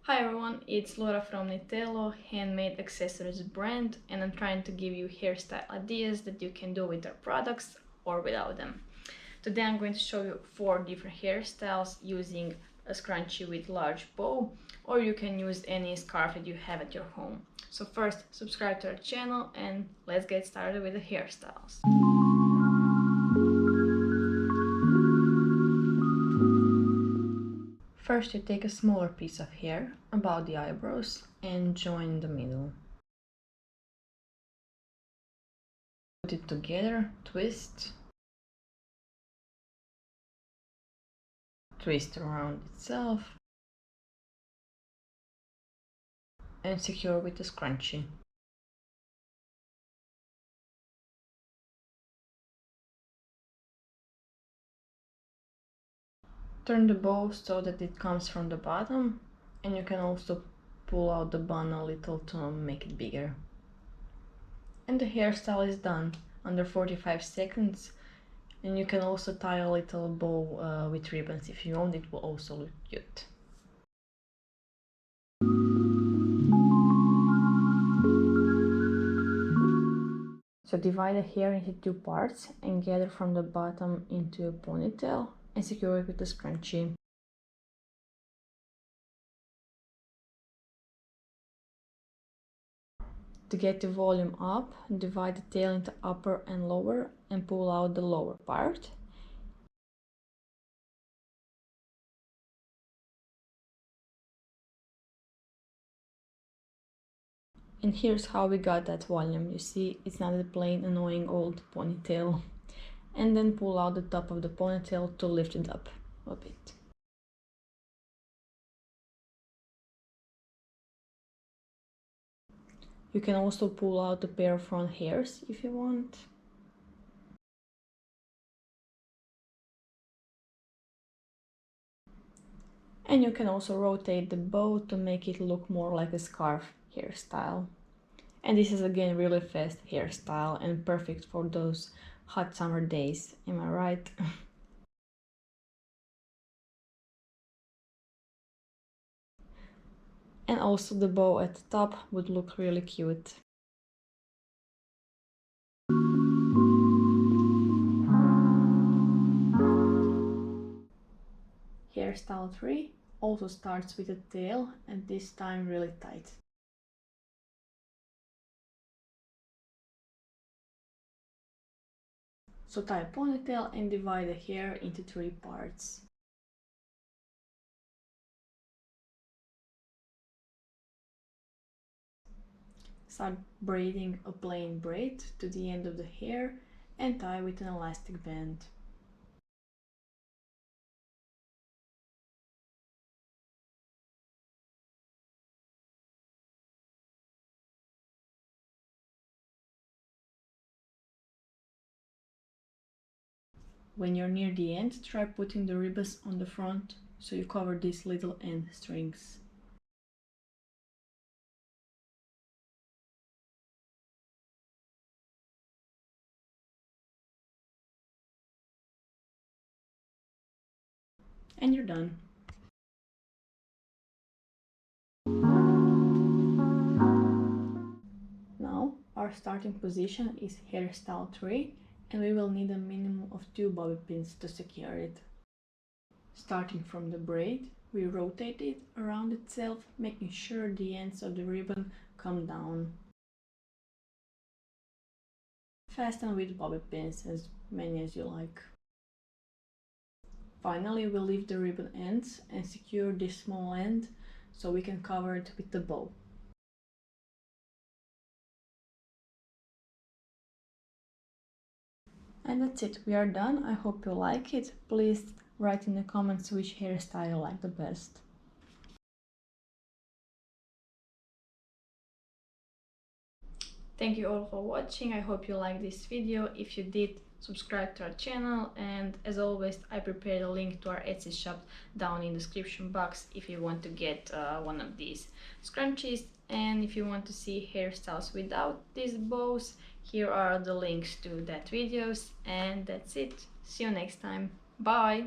Hi everyone, it's Laura from Knitello, handmade accessories brand, and I'm trying to give you hairstyle ideas that you can do with our products or without them. Today I'm going to show you 4 different hairstyles using a scrunchie with large bow, or you can use any scarf that you have at your home. So first, subscribe to our channel and let's get started with the hairstyles. First, you take a smaller piece of hair, about the eyebrows, and join in the middle. Put it together, twist around itself, and secure with a scrunchie. Turn the bow so that it comes from the bottom, and you can also pull out the bun a little to make it bigger. And the hairstyle is done under 45 seconds, and you can also tie a little bow with ribbons if you want. It will also look cute. So divide the hair into 2 parts and gather from the bottom into a ponytail and secure it with a scrunchie. To get the volume up, divide the tail into upper and lower and pull out the lower part. And here's how we got that volume. You see, it's not a plain annoying old ponytail. And then pull out the top of the ponytail to lift it up a bit. You can also pull out a pair of front hairs if you want. And you can also rotate the bow to make it look more like a scarf hairstyle. And this is again really fast hairstyle and perfect for those hot summer days, am I right? And also the bow at the top would look really cute. Hairstyle 3 also starts with a tail, and this time really tight. So tie a ponytail and divide the hair into 3 parts. Start braiding a plain braid to the end of the hair and tie with an elastic band. When you're near the end, try putting the ribbons on the front so you cover these little end strings. And you're done. Now our starting position is hairstyle 3 and we will need a minimum of 2 bobby pins to secure it. Starting from the braid, we rotate it around itself, making sure the ends of the ribbon come down. Fasten with bobby pins, as many as you like. Finally, we'll leave the ribbon ends and secure this small end so we can cover it with the bow. And that's it, we are done. I hope you like it. Please write in the comments which hairstyle you like the best. Thank you all for watching. I hope you liked this video. If you did, subscribe to our channel, and as always I prepared a link to our Etsy shop down in the description box if you want to get one of these scrunchies, and if you want to see hairstyles without these bows, here are the links to that videos. And that's it, see you next time, bye.